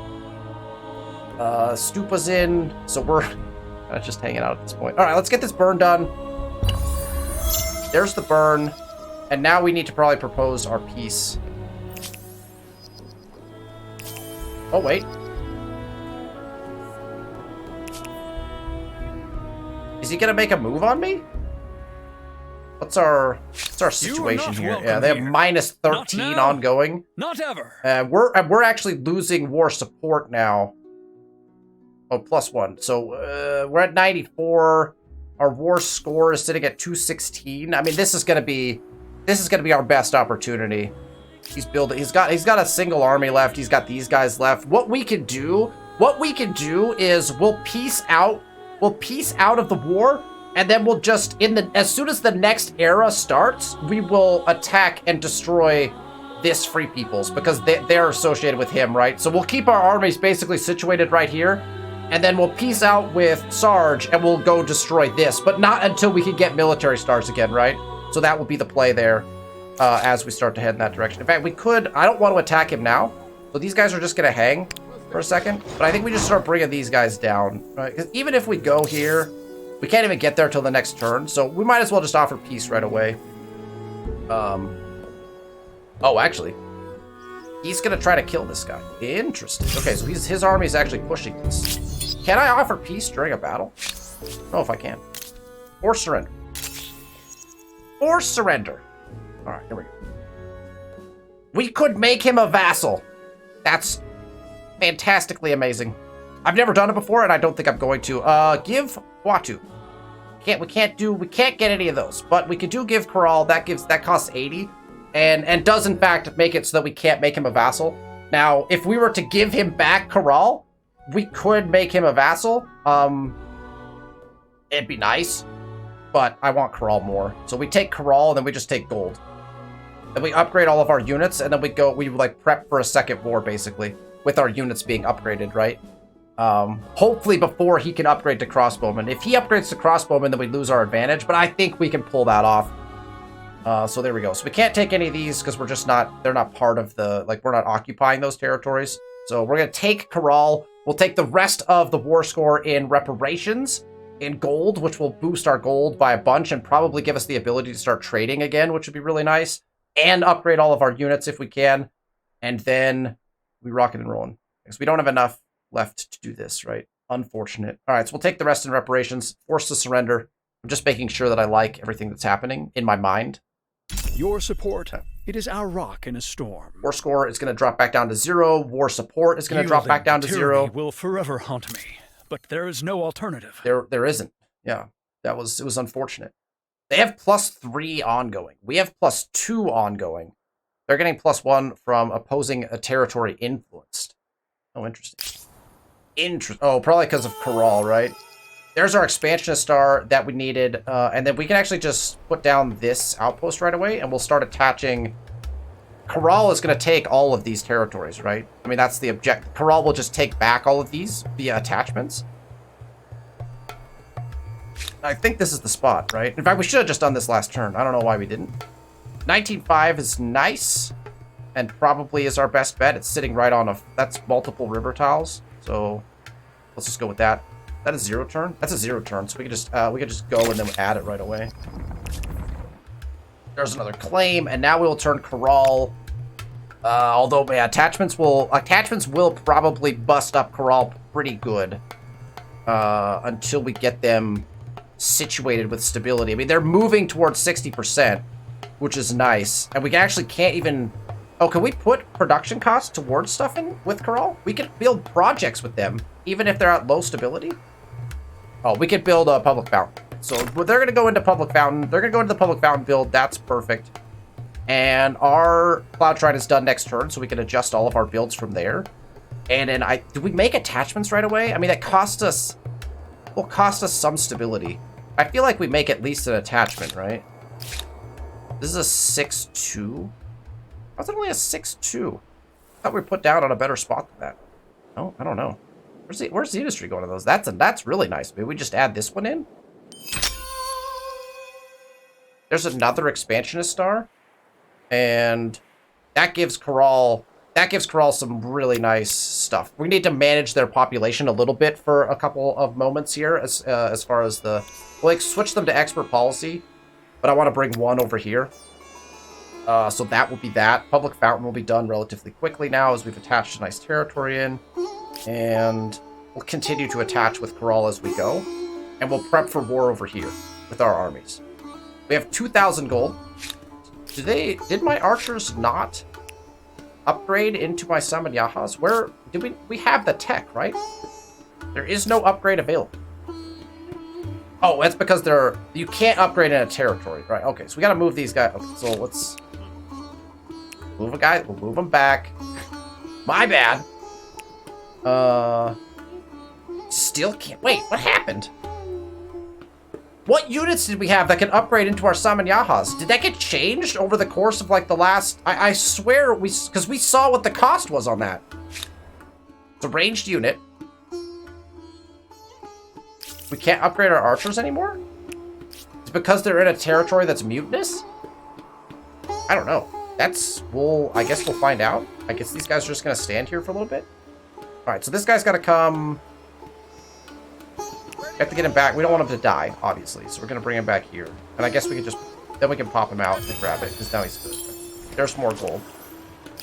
stupas in, so we're just hanging out at this point. All right, let's get this burn done. There's the burn, and now we need to probably propose our peace. Oh, wait. Is he gonna make a move on me? What's our situation here? Yeah, they have here. minus Not 13 now. ongoing. Not ever. We're actually losing war support now. Oh, +1. So we're at 94. Our war score is sitting at 216. I mean, this is gonna be our best opportunity. He's building. He's got a single army left. He's got these guys left. What we can do is we'll peace out. We'll peace out of the war, and then we'll just as soon as the next era starts, we will attack and destroy this Free People's because they're associated with him, right? So we'll keep our armies basically situated right here, and then we'll peace out with Sarge, and we'll go destroy this, but not until we can get military stars again, right? So that will be the play there as we start to head in that direction. In fact, we could... I don't want to attack him now, so these guys are just going to hang for a second, but I think we just start bringing these guys down, right? Because even if we go here, we can't even get there till the next turn, so we might as well just offer peace right away. Oh, actually, he's gonna try to kill this guy. Interesting. Okay, so his army is actually pushing this. Can I offer peace during a battle? I don't know if I can. Or surrender. Or surrender. All right, here we go. We could make him a vassal. That's fantastically amazing. I've never done it before, and I don't think I'm going to. Give Watu. We can't get any of those, but we could do give Caral. That costs 80, and does in fact make it so that we can't make him a vassal. Now, if we were to give him back Caral, we could make him a vassal. It'd be nice, but I want Caral more. So we take Caral, and then we just take gold. Then we upgrade all of our units, and then we like prep for a second war, basically, with our units being upgraded, right? Hopefully before he can upgrade to crossbowman. If he upgrades to crossbowman, then we lose our advantage, but I think we can pull that off. So there we go. So we can't take any of these because we're just not, they're not part of the, like, we're not occupying those territories. So we're going to take Caral. We'll take the rest of the war score in reparations, in gold, which will boost our gold by a bunch and probably give us the ability to start trading again, which would be really nice. And upgrade all of our units if we can. And then we rock it and rolling. Because we don't have enough left to do this, right? Unfortunate. All right, so we'll take the rest in reparations. Forced to surrender. I'm just making sure that I like everything that's happening in my mind. Your support, it is our rock in a storm. War score is going to drop back down to 0. War support is going to drop back down to 0. Will forever haunt me, but there is no alternative. There isn't. Yeah, it was unfortunate. They have +3 ongoing. We have +2 ongoing. They're getting +1 from opposing a territory influenced. Oh, interesting. Oh, probably because of Caral, right? There's our expansionist star that we needed, and then we can actually just put down this outpost right away, and we'll start attaching. Caral is going to take all of these territories, right? I mean, that's the objective. Caral will just take back all of these via attachments. I think this is the spot, right? In fact, we should have just done this last turn. I don't know why we didn't. 19.5 is nice, and probably is our best bet. It's sitting right on that's multiple river tiles, so let's just go with that. That is 0 turn? That's a 0 turn, so we could just go and then add it right away. There's another claim, and now we'll turn Caral. Although yeah, attachments will probably bust up Caral pretty good until we get them situated with stability. I mean, they're moving towards 60%, which is nice, and we actually can't even. Oh, can we put production costs towards stuff in with Caral? We could build projects with them, even if they're at low stability. Oh, we could build a public fountain. So they're going to go into public fountain. They're going to go into the public fountain build. That's perfect. And our Cloud Shrine is done next turn, so we can adjust all of our builds from there. And then do we make attachments right away? I mean, that will cost us some stability. I feel like we make at least an attachment, right? This is a 6-2. How's it only a 6-2? I thought we put down on a better spot than that. Oh, I don't know. Where's the industry going to those? That's really nice. Maybe we just add this one in. There's another expansionist star, and that gives Caral some really nice stuff. We need to manage their population a little bit for a couple of moments here, as far as we'll like switch them to expert policy, but I want to bring one over here. So that will be that. Public fountain will be done relatively quickly now as we've attached a nice territory in. And we'll continue to attach with Caral as we go. And we'll prep for war over here with our armies. We have 2,000 gold. Did my archers not upgrade into my Samanyahas? Where did we have the tech, right? There is no upgrade available. Oh, that's because you can't upgrade in a territory, right? Okay, so we gotta move these guys. Okay, so let's move a guy. We'll move them back. My bad. Still can't. Wait, what happened? What units did we have that can upgrade into our Samanyahas? Did that get changed over the course of like the last... I swear because we saw what the cost was on that. It's a ranged unit. We can't upgrade our archers anymore? It's because they're in a territory that's mutinous? I don't know. I guess we'll find out. I guess these guys are just gonna stand here for a little bit. Alright, so this guy's gotta come. We have to get him back. We don't want him to die, obviously. So we're gonna bring him back here. And I guess we can just, then we can pop him out and grab it, because now he's good. There's more gold.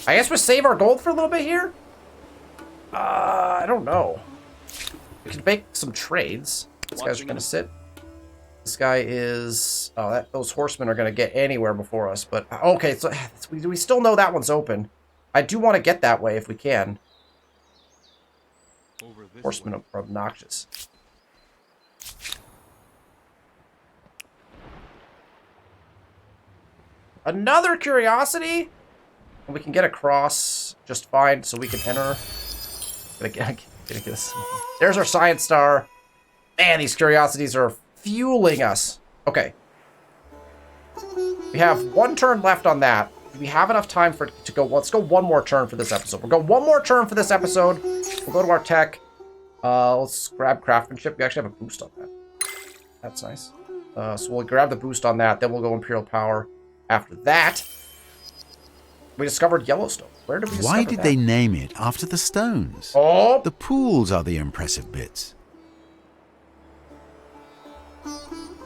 I guess we save our gold for a little bit here? I don't know. We can make some trades. These guys are gonna sit. This guy is... Oh, those horsemen are going to get anywhere before us. But, okay, so we still know that one's open. I do want to get that way if we can. Horsemen are obnoxious. Another curiosity? And we can get across just fine, so we can enter. There's our science star. Man, these curiosities are fueling us. Okay. We have one turn left on that. Do we have enough time for it to go? Let's go one more turn for this episode. We'll go one more turn for this episode. We'll go to our tech. Let's grab craftsmanship. We actually have a boost on that. That's nice. So we'll grab the boost on that. Then we'll go Imperial Power. After that, we discovered Yellowstone. Where did we discover Why did they name it after the stones? Oh! The pools are the impressive bits.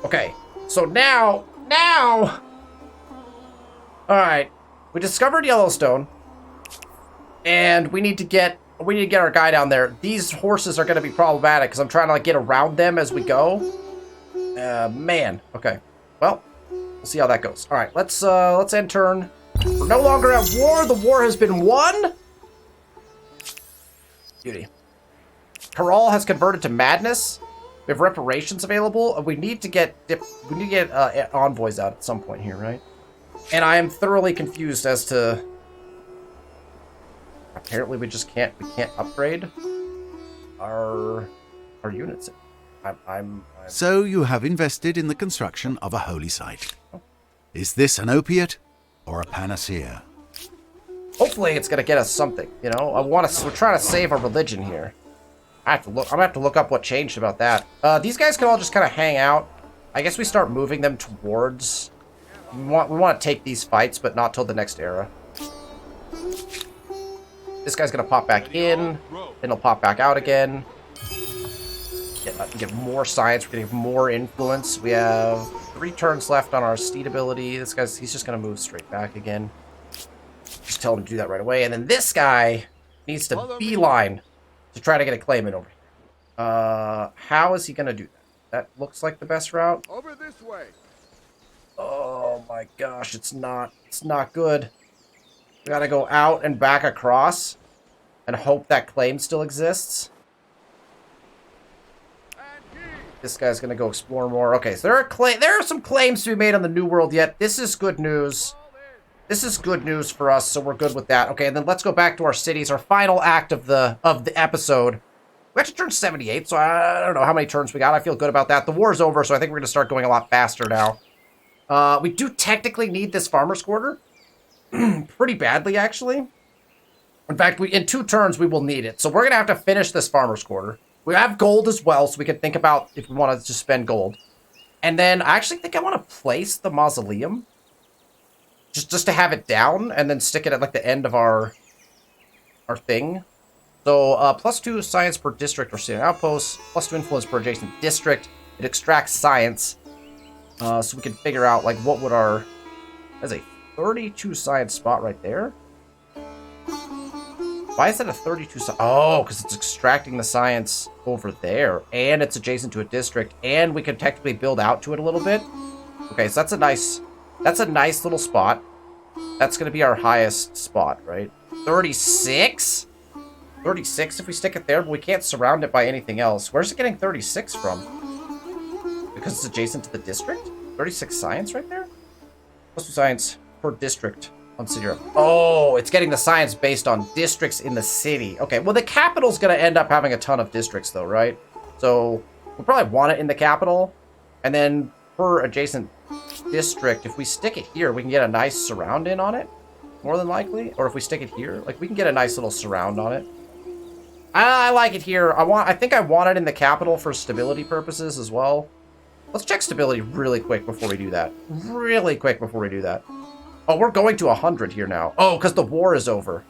Okay, so now, all right, we discovered Yellowstone, and we need to get our guy down there. These horses are going to be problematic because I'm trying to like get around them as we go. Man, okay, well, we'll see how that goes. All right, let's end turn. We're no longer at war. The war has been won. Beauty. Caral has converted to madness. We have reparations available. We need to get envoys out at some point here, right? And I am thoroughly confused as to. Apparently, we can't upgrade our units. So you have invested in the construction of a holy site. Is this an opiate or a panacea? Hopefully, it's gonna get us something. You know, we're trying to save our religion here. I'm gonna have to look up what changed about that. These guys can all just kind of hang out. I guess we start moving them towards. We want to take these fights, but not till the next era. This guy's gonna pop back in, then he'll pop back out again. Get more science. We're gonna get more influence. We have 3 turns left on our steed ability. He's just gonna move straight back again. Just tell him to do that right away. And then this guy needs to beeline to try to get a claim in over here. How is he gonna do that? That looks like the best route. Over this way. Oh my gosh, it's not good. We gotta go out and back across and hope that claim still exists. This guy's gonna go explore more. Okay, so there are some claims to be made on the New World yet. This is good news. This is good news for us, so we're good with that. Okay, and then let's go back to our cities, our final act of the episode. We actually turned 78, so I don't know how many turns we got. I feel good about that. The war's over, so I think we're gonna start going a lot faster now. We do technically need this farmer's quarter. Pretty badly, actually. In fact, in 2 turns, we will need it. So we're gonna have to finish this farmer's quarter. We have gold as well, so we can think about if we want to just spend gold. And then I actually think I want to place the mausoleum. Just to have it down, and then stick it at like the end of our thing. So, +2 science per district or city outpost, +2 influence per adjacent district. It extracts science. So we can figure out, like, what would our... That's a 32 science spot right there. Why is that a 32 science? Oh, because it's extracting the science over there. And it's adjacent to a district. And we can technically build out to it a little bit. Okay, so that's a nice little spot. That's going to be our highest spot, right? 36? 36 if we stick it there, but we can't surround it by anything else. Where's it getting 36 from? Because it's adjacent to the district? 36 science right there? +2 science per district on city. Oh, it's getting the science based on districts in the city. Okay, well, the capital's going to end up having a ton of districts, though, right? So we'll probably want it in the capital. And then per adjacent district, if we stick it here, we can get a nice surround in on it, more than likely. Or if we stick it here, like we can get a nice little surround on it. I like it here. I think I want it in the capital for stability purposes as well. Let's check stability really quick before we do that. Really quick before we do that. Oh, we're going to 100 here now. Oh, because the war is over.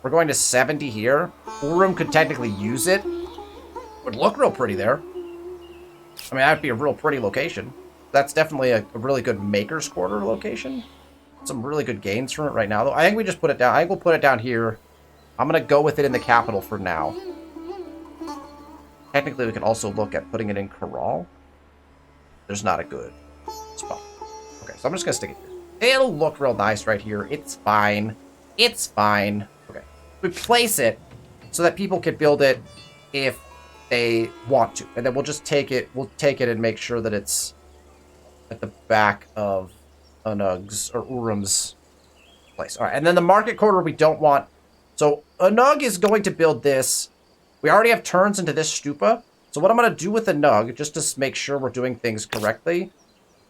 We're going to 70 here. Urim could technically use it. Would look real pretty there. I mean, that'd be a real pretty location. That's definitely a really good Maker's Quarter location. Some really good gains from it right now, though. I think we just put it down. I think we'll put it down here. I'm going to go with it in the capital for now. Technically, we can also look at putting it in Caral. There's not a good spot. Okay, so I'm just going to stick it here. It'll look real nice right here. It's fine. It's fine. Okay. We place it so that people can build it if they want to. And then we'll just take it. We'll take it and make sure that it's at the back of Unug's or Urim's place. All right, and then the market quarter we don't want. So Unug is going to build this. We already have turns into this stupa. So what I'm going to do with Unug, just to make sure we're doing things correctly,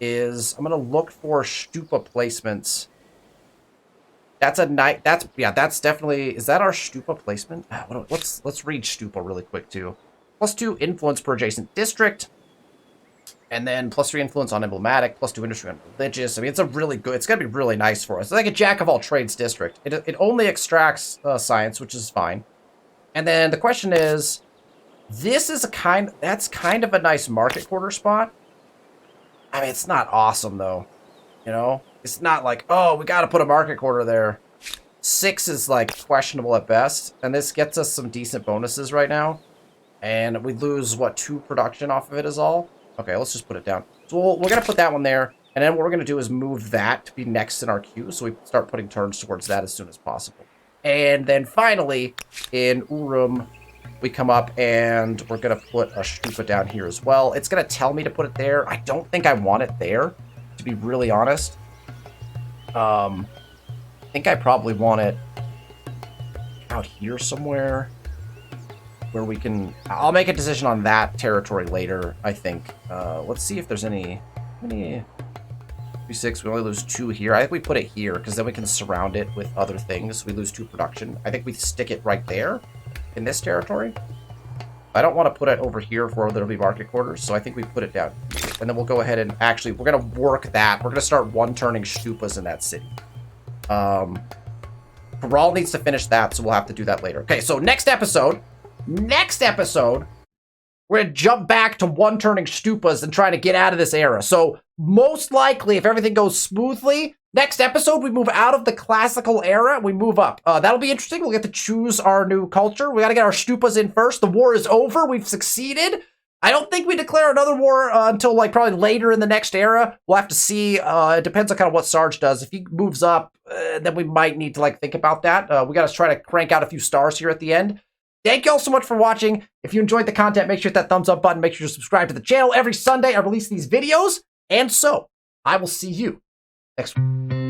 is I'm going to look for stupa placements. That's a night. That's definitely. Is that our stupa placement? Let's read stupa really quick too. +2 influence per adjacent district. And then +3 influence on emblematic, +2 industry on religious. I mean, it's a really good, it's going to be really nice for us. It's like a jack of all trades district. It only extracts science, which is fine. And then the question is, this is that's kind of a nice market quarter spot. I mean, it's not awesome though. You know, it's not like, oh, we got to put a market quarter there. 6 is like questionable at best. And this gets us some decent bonuses right now. And we lose, what, 2 production off of it is all? Okay, let's just put it down. So we're going to put that one there. And then what we're going to do is move that to be next in our queue. So we start putting turns towards that as soon as possible. And then finally, in Urim, we come up and we're going to put a stupa down here as well. It's going to tell me to put it there. I don't think I want it there, to be really honest. I think I probably want it out here somewhere. Where we can, I'll make a decision on that territory later, I think. Let's see if there's any 3-6, we only lose 2 here. I think we put it here, because then we can surround it with other things. We lose 2 production. I think we stick it right there, in this territory. I don't want to put it over here where there'll be market quarters, so I think we put it down here. And then we'll go ahead and actually, we're going to work that. We're going to start one-turning stupas in that city. Caral needs to finish that, so we'll have to do that later. Okay, so next episode, we're going to jump back to one-turning stupas and trying to get out of this era. So most likely, if everything goes smoothly, next episode, we move out of the classical era. We move up. That'll be interesting. We'll get to choose our new culture. We got to get our stupas in first. The war is over. We've succeeded. I don't think we declare another war until like probably later in the next era. We'll have to see. It depends on kind of what Sarge does. If he moves up, then we might need to like think about that. We got to try to crank out a few stars here at the end. Thank you all so much for watching. If you enjoyed the content, make sure to hit that thumbs up button. Make sure to subscribe to the channel. Every Sunday, I release these videos. And so, I will see you next week.